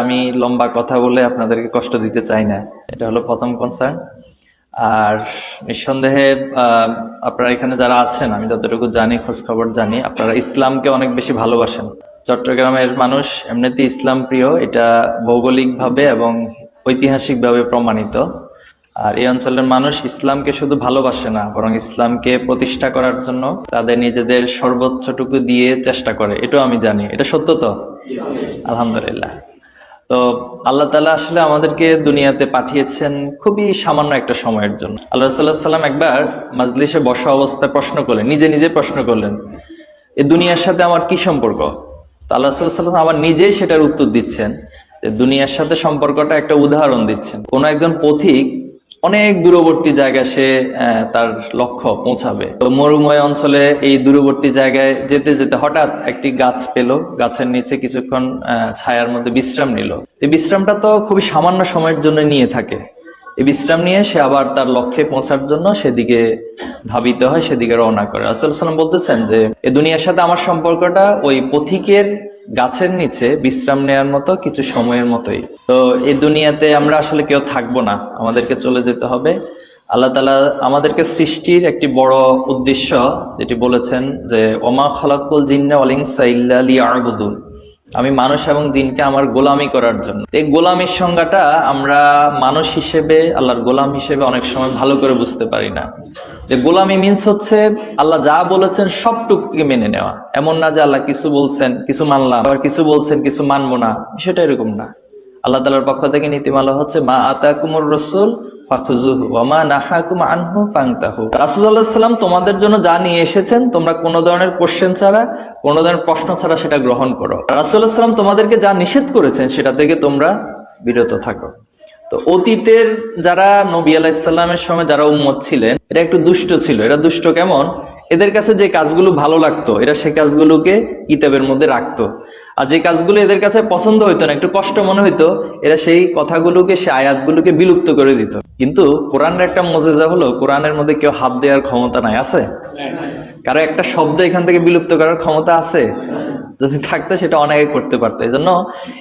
আমি লম্বা কথা বলে আপনাদেরকে কষ্ট দিতে চাই না, এটা হলো প্রথম কনসার্ন। আর নিঃসন্দেহে আপনারা এখানে যারা আছেন, আমি যতটুকু জানি, খোঁজ খবর জানি, আপনারা ইসলামকে অনেক বেশি ভালোবাসেন। চট্টগ্রামের মানুষ এমনিতে ইসলাম প্রিয়, এটা ভৌগোলিকভাবে এবং ঐতিহাসিকভাবে প্রমাণিত। আর এই অঞ্চলের মানুষ ইসলামকে শুধু ভালোবাসে না, বরং ইসলামকে প্রতিষ্ঠা করার জন্য তাদের নিজেদের সর্বোচ্চটুকু দিয়ে চেষ্টা করে, এটাও আমি জানি। এটা সত্য তো? আলহামদুলিল্লাহ। তো আল্লাহ তাআলা আসলে আমাদেরকে দুনিয়াতে পাঠিয়েছেন খুবই সামান্য একটা সময়ের জন্য। আল্লাহ রাসূলুল্লাহ সাল্লাল্লাহু আলাইহি ওয়াসাল্লাম একবার মাজলিসে বসা অবস্থায় প্রশ্ন করলেন, নিজে নিজে প্রশ্ন করলেন, এই দুনিয়ার সাথে আমার কি সম্পর্ক? তো আল্লাহ রাসূলুল্লাহ সাল্লাল্লাহু আলাইহি ওয়াসাল্লাম আবার নিজেই সেটার উত্তর দিচ্ছেন, যে দুনিয়ার সাথে সম্পর্কটা একটা উদাহরণ দিচ্ছেন। কোন একজন পথিক অনেক দূরবর্তী জায়গায় সে তার লক্ষ্য পৌঁছাবে। তো মরুময় অঞ্চলে এই দূরবর্তী জায়গায় যেতে যেতে হঠাৎ একটি গাছ পেল, গাছের নিচে কিছুক্ষণ ছায়ার মধ্যে বিশ্রাম নিল। এই বিশ্রামটা তো খুবই সামান্য সময়ের জন্য নিয়ে থাকে। এই বিশ্রাম নিয়ে সে আবার তার লক্ষ্যে পৌঁছার জন্য সেদিকে ধাবিত হয়, সেদিকে রওনা করে। রাসূলুল্লাহ সাল্লাল্লাহু আলাইহি ওয়াসাল্লাম বলতেছেন যে এই দুনিয়ার সাথে আমার সম্পর্কটা ওই পথিকের গাছের নিচে বিশ্রাম নেওয়ার মতো কিছু সময়ের মতোই। তো এই দুনিয়াতে আমরা আসলে কেউ থাকবো না, আমাদেরকে চলে যেতে হবে। আল্লাহ তাআলা আমাদেরকে সৃষ্টির একটি বড় উদ্দেশ্য যেটি বলেছেন যে ওমা খালাকুল জিন্না ওয়াল ইনসা ইল্লা লিয়াবুদুন, আমি মানুষ এবং জিনকে আমার গোলামি করার জন্য। এই গোলামির সংজ্ঞাটা আমরা মানুষ হিসেবে, আল্লাহর গোলাম হিসেবে অনেক সময় ভালো করে বুঝতে পারি না। যে গোলামি মিন্স হচ্ছে আল্লাহ যা বলেছেন সবটুকুকে মেনে নেওয়া। এমন না যে আল্লাহ কিছু বলছেন কিছু মানলাম, আবার কিছু বলছেন কিছু মানবো না, বিষয়টা এরকম না। আল্লাহ তাআলার পক্ষ থেকে নীতিমালা হচ্ছে মা আতাকুমুর রাসূল ফাখুযুহু ওয়া মা নাহাকুম আনহু ফান্তাহু। রাসূলুল্লাহ সাল্লাল্লাহু আলাইহি ওয়াসাল্লাম তোমাদের জন্য যা নিয়ে এসেছেন, তোমরা কোনো ধরনের কোশ্চেন ছাড়া, কোনো ধরনের প্রশ্ন ছাড়া সেটা গ্রহণ করো। রাসূলুল্লাহ সাল্লাল্লাহু আলাইহি ওয়াসাল্লাম তোমাদেরকে যা নিষেধ করেছেন সেটা থেকে তোমরা বিরত থাকো। তো অতীতের যারা নবী আলাইহিস সালামের সময় যারা উম্মত ছিলেন, এরা একটু দুষ্ট ছিল। এরা দুষ্ট কেমন? এদের কাছে যে কাজগুলো ভালো লাগতো, এরা সেই কাজগুলোকে কিতাবের মধ্যে রাখতো। আর যে কাজগুলো এদের কাছে পছন্দ হইতো না, একটু কষ্ট মনে হইতো, এরা সেই কথাগুলোকে, সেই আয়াতগুলোকে বিলুপ্ত করে দিত। কিন্তু কোরআনের একটা মুজিজা হলো, কোরআনের মধ্যে কেউ হাত দেওয়ার ক্ষমতা নাই। আছে কারো একটা শব্দ এখান থেকে বিলুপ্ত করার ক্ষমতা আছে? যদি থাকতো সেটা অনেকে করতে পারতো। এই জন্য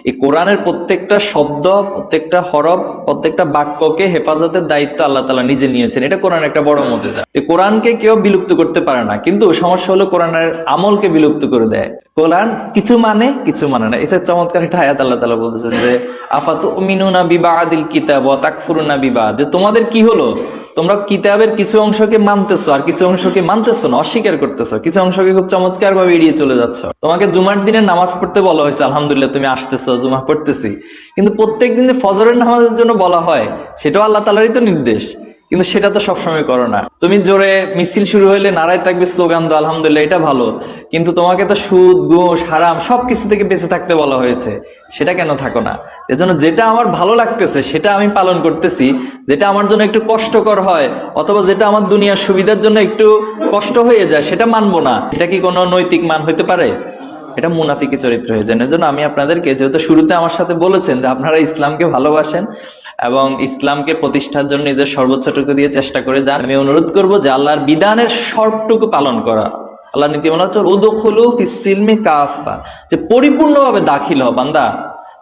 এই কোরআনের প্রত্যেকটা শব্দ, প্রত্যেকটা হরফ, প্রত্যেকটা বাক্যকে হেফাজতের দায়িত্ব আল্লাহ তাআলা নিজে নিয়েছেন। এটা কোরআনের একটা বড় মুজিজা। এই কোরআনকে কেউ বিলুপ্ত করতে পারে না, কিন্তু সমস্যা হলো কোরআনের আমলকে বিলুপ্ত করে দেয়। কোরআন কিছু মানে কিছু মানে না। এটা চমৎকার একটা আয়াত আল্লাহ তাআলা বলতেছেন যে আফাতুমিনুনা বিবাদিল কিতাব ওয়া তাকফুরুনা বিবাদ, যে তোমাদের কি হলো, তোমরা কিতাবের কিছু অংশকে মানতেছো আর কিছু অংশকে মানতেছো না, অস্বীকার করতেছো, কিছু অংশকে খুব চমৎকার ভাবে এড়িয়ে চলে যাচ্ছ। তোমাকে জুমার দিনে নামাজ পড়তে বলা হয়েছে, আলহামদুলিল্লাহ তুমি আসতেছো, জুমা পড়তেছি, কিন্তু প্রত্যেক দিনে ফজরের নামাজের জন্য বলা হয়, সেটাও আল্লাহ তাআলারই তো নির্দেশ, কিন্তু সেটা তো সবসময় করো না। তুমি জোরে মিছিল শুরু হইলে নারায় থাকবে, স্লোগান দাও, আলহামদুলিল্লাহ, এটা ভালো, কিন্তু তোমাকে তো সুদ, ঘুষ, হারাম সবকিছু থেকে বেঁচে থাকতে বলা হয়েছে, সেটা কেন থাকো না? এজন্য যেটা আমার ভালো লাগতেছে সেটা আমি পালন করতেছি, যেটা আমার জন্য একটু কষ্টকর হয় অথবা যেটা আমার দুনিয়ার সুবিধার জন্য একটু কষ্ট হয়ে যায় সেটা মানবো না। এটা কি কোনো নৈতিক মান হইতে পারে? এটা মুনাফিকি চরিত্র হয়ে যায়। এজন্য আমি আপনাদেরকে, যেহেতু শুরুতে আমার সাথে বলেছেন যে আপনারা ইসলামকে ভালোবাসেন এবং ইসলামকে প্রতিষ্ঠার জন্য নিজের সর্বোচ্চটুকু দিয়ে চেষ্টা করে যান, আমি অনুরোধ করব যে আল্লাহর বিধানের সবটুকু পালন করা। আল্লাহ নীতিমালা হচ্ছে উদখুলু ফিস সিলমি কাফা, যে পরিপূর্ণভাবে দাখিল হও বান্দা।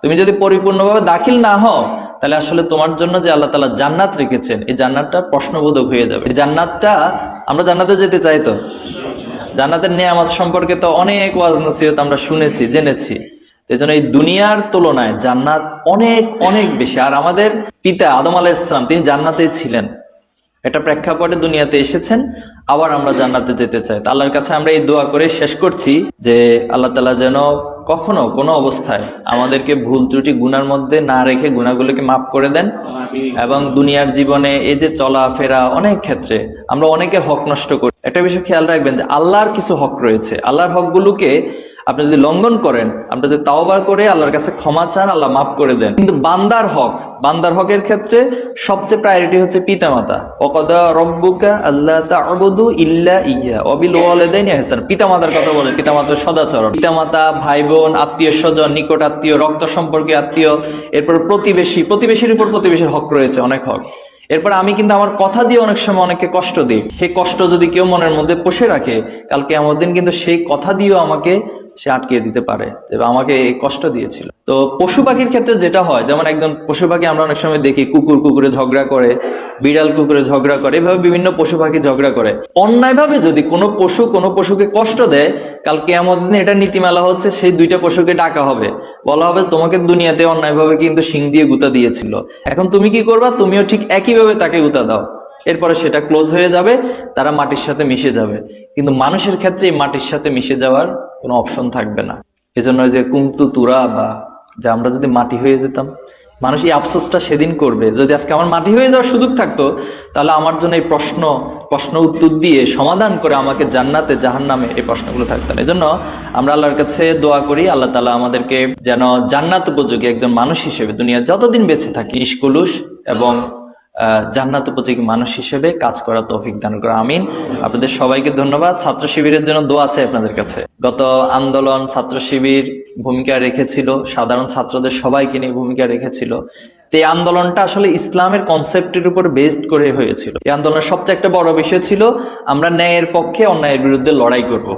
তুমি যদি পরিপূর্ণভাবে দাখিল না হও, তাহলে আসলে তোমার জন্য যে আল্লাহ তাআলা জান্নাত রেখেছেন, এই জান্নাতটা প্রশ্নবোধক হয়ে যাবে। এই জান্নাতটা, আমরা জান্নাতে যেতে চাই তো, জান্নাতের নিয়ামত সম্পর্কে তো অনেক ওয়াজ নসিহত আমরা শুনেছি, জেনেছি। এজন্য এই দুনিয়ার তুলনায় জান্নাত অনেক অনেক বেশি। আর আমাদের পিতা আদম আলাইহিস সালাম, তিনি জান্নাতেই ছিলেন, এটা প্রেক্ষাপটে দুনিয়াতে এসেছেন, আবার আমরা জান্নাতে যেতে চাই। তো আল্লাহর কাছে আমরা এই দোয়া করে শেষ করছি যে আল্লাহ তাআলা যেন কখনো কোনো অবস্থায় আমাদেরকে ভুল ত্রুটি গুনার মধ্যে না রেখে গুনাহগুলোকে মাফ করে দেন, এবং দুনিয়ার জীবনে এই যে চলাফেরা, অনেক ক্ষেত্রে আমরা অনেকের হক নষ্ট করি। একটা বিষয় খেয়াল রাখবেন যে আল্লাহর কিছু হক রয়েছে, আল্লাহর হকগুলোকে আপনি যদি লঙ্ঘন করেন, আপনি যদি তাওবা করে আল্লাহর কাছে ক্ষমা চান, আল্লাহ মাফ করে দেন। কিন্তু বান্দার হক, বান্দার হকের ক্ষেত্রে সবচেয়ে প্রায়োরিটি হচ্ছে পিতামাতা। ওয়াকাদা রাব্বুকা আল্লা তা'বুদু ইল্লা ইয়্যা ওয়া বিল ওয়ালিদাইনি ইহসান। পিতামাতার কথা বলে, পিতামাতার সদাচরণ, পিতামাতা, ভাই বোন, আত্মীয় স্বজন, নিকট আত্মীয়, রক্ত সম্পর্কে আত্মীয়, এরপর প্রতিবেশী, প্রতিবেশীর উপর প্রতিবেশীর হক রয়েছে, অনেক হক। এরপর আমি কিন্তু আমার কথা দিয়ে অনেক সময় অনেককে কষ্ট দিই, সেই কষ্ট যদি কেউ মনের মধ্যে পুষে রাখে, কালকে আমার দিন কিন্তু সেই কথা দিয়েও আমাকে সে আটকিয়ে দিতে পারে, যে আমাকে এই কষ্ট দিয়েছিল। তো পশু পাখির ক্ষেত্রে যেটা হয়, যেমন একজন পশু পাখি আমরা অনেক সময় দেখি কুকুরে ঝগড়া করে, বিড়াল কুকুরে ঝগড়া করে, এভাবে বিভিন্ন পশু পাখি ঝগড়া করে। অন্যায়ভাবে যদি কোনো পশুকে কষ্ট দেয়, কাল কিয়ামত দিনে এটা নীতিমালা হচ্ছে, সেই দুইটা পশুকে ডাকা হবে, বলা হবে তোমাকে দুনিয়াতে অন্যায়ভাবে কিন্তু শিং দিয়ে গুঁতা দিয়েছিল, এখন তুমি কি করবা, তুমিও ঠিক একইভাবে তাকে গুঁতা দাও। এরপরে সেটা ক্লোজ হয়ে যাবে, তারা মাটির সাথে মিশে যাবে। কিন্তু মানুষের ক্ষেত্রে এই মাটির সাথে মিশে যাওয়ার কোনো অপশন থাকবে না। এজন্য যে কুমতু তুরা, বা যে আমরা যদি মাটি হয়ে যেতাম, মানুষ এই আফসোসটা সেদিন করবে। যদি আজকে আমার মাটি হয়ে যাওয়ার সুযোগ থাকতো, তাহলে আমার জন্য এই প্রশ্ন উত্তর দিয়ে সমাধান করে আমাকে জান্নাতে জাহান্নামে এই প্রশ্নগুলো থাকতো না। এজন্য আমরা আল্লাহর কাছে দোয়া করি, আল্লাহ তাআলা আমাদেরকে যেন জান্নাত উপযোগী একজন মানুষ হিসেবে দুনিয়া যতদিন বেঁচে থাকি নিষ্কলুষ এবং জান্নাত উপযোগী মানুষ হিসেবে কাজ করার তৌফিক দান করে, আমিন। আপনাদের সবাইকে ধন্যবাদ। ছাত্র শিবিরের জন্য দোয়া আছে আপনাদের কাছে। গত আন্দোলন ছাত্র শিবির ভূমিকা রেখেছিল, সাধারণ ছাত্রদের সবাইকে নিয়ে ভূমিকা রেখেছিল। এই আন্দোলনটা আসলে ইসলামের কনসেপ্টের উপর বেসড করে হয়েছিল। এই আন্দোলনের সবচেয়ে একটা বড় বিষয় ছিল আমরা ন্যায়ের পক্ষে অন্যায়ের বিরুদ্ধে লড়াই করব।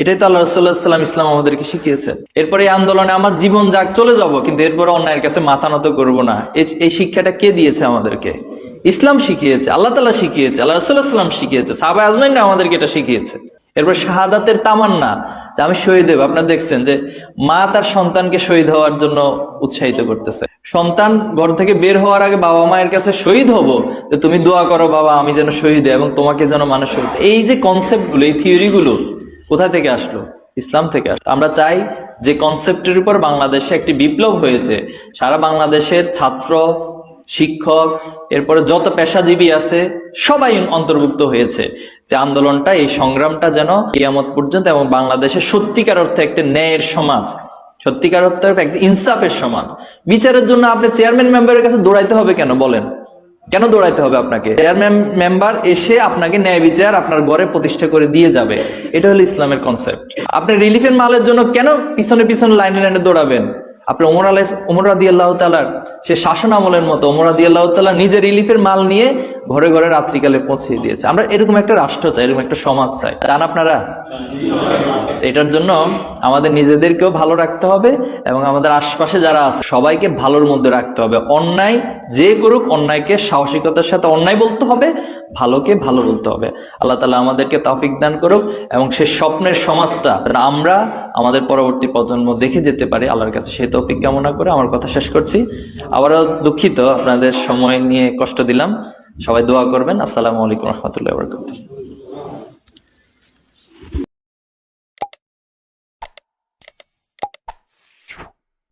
এটাই তো আল্লাহ রাসূলুল্লাহ সাল্লাল্লাহু আলাইহি ওয়াসাল্লাম ইসলাম আমাদেরকে শিখিয়েছেন। এরপরে এই আন্দোলনে আমার জীবন যাক চলে যাব, কিন্তু এরপরে অন্যায়ের কাছে মাথা নত করব না। এই শিক্ষাটা কে দিয়েছে আমাদেরকে? ইসলাম শিখিয়েছে, আল্লাহ তাআলা শিখিয়েছে, আল্লাহ রাসূলুল্লাহ সাল্লাল্লাহু আলাইহি ওয়াসাল্লাম শিখিয়েছে, সাহাবা আজমাইনরা আমাদেরকে এটা শিখিয়েছে। এরপর শাহাদাতের তামান্না, যে আমি শহীদ হব। আপনারা দেখছেন যে মা তার সন্তানকে শহীদ হওয়ার জন্য উৎসাহিত করতেছে। সন্তান ঘর থেকে বের হওয়ার আগে বাবা মায়ের কাছে শহীদ হব, যে তুমি দোয়া করো বাবা আমি যেন শহীদ হই এবং তোমাকে যেন মানুষ শহীদ। এই যে কনসেপ্টগুলো, এই থিওরিগুলো কোথা থেকে আসলো? ইসলাম থেকে আসলো। আমরা চাই যে কনসেপ্টের উপর বাংলাদেশে একটি বিপ্লব হয়েছে, সারা বাংলাদেশের ছাত্র, শিক্ষক, এরপরে যত পেশাজীবী আছে সবাই অন্তর্ভুক্ত হয়েছে, যে আন্দোলনটা, এই সংগ্রামটা যেন কিয়ামত পর্যন্ত এবং বাংলাদেশে সত্যিকার অর্থে একটা ন্যায়ের সমাজ, সত্যিকার অর্থে একটা ইনসাফের সমাজ। বিচারের জন্য আপনি চেয়ারম্যান মেম্বারের কাছে দৌড়াইতে হবে কেন বলেন? কেন দৌড়াইতে হবে আপনাকে? চেয়ারম্যান মেম্বার এসে আপনাকে ন্যায় বিচার আপনার ঘরে প্রতিষ্ঠা করে দিয়ে যাবে। এটা হলো ইসলামের কনসেপ্ট। আপনি রিলিফের মালের জন্য কেন পিছনে লাইনে দৌড়াবেন? আপনি ওমর রাদিয়াল্লাহু তাআলার সে শাসন আমলের মতো ওমর রাদিয়াল্লাহু তাআলা নিজে রিলিফের মাল নিয়ে ঘরে ঘরে রাত্রিকালে পৌঁছে দিয়েছে। আমরা এরকম একটা রাষ্ট্র চাই, এরকম একটা সমাজ চাই। চান আপনারা? এটার জন্য আমাদের নিজেদেরকেও ভালো রাখতে হবে এবং আমাদের আশপাশে যারা আছে সবাইকে ভালোর মধ্যে রাখতে হবে। অন্যায় যে করুক, অন্যায়কে সাহসিকতার সাথে অন্যায় বলতে হবে, ভালোকে ভালো বলতে হবে। আল্লাহ তাআলা আমাদেরকে তৌফিক দান করুক এবং সে স্বপ্নের সমাজটা আমরা আমাদের পরবর্তী প্রজন্ম দেখে যেতে পারি, আল্লাহর কাছে সেই তৌফিক কামনা করে আমার কথা শেষ করছি। আবারও দুঃখিত আপনাদের সময় নিয়ে কষ্ট দিলাম। সবাই দোয়া করবেন। আসসালামু আলাইকুম ওয়া রাহমাতুল্লাহি ওয়া বারাকাতুহু।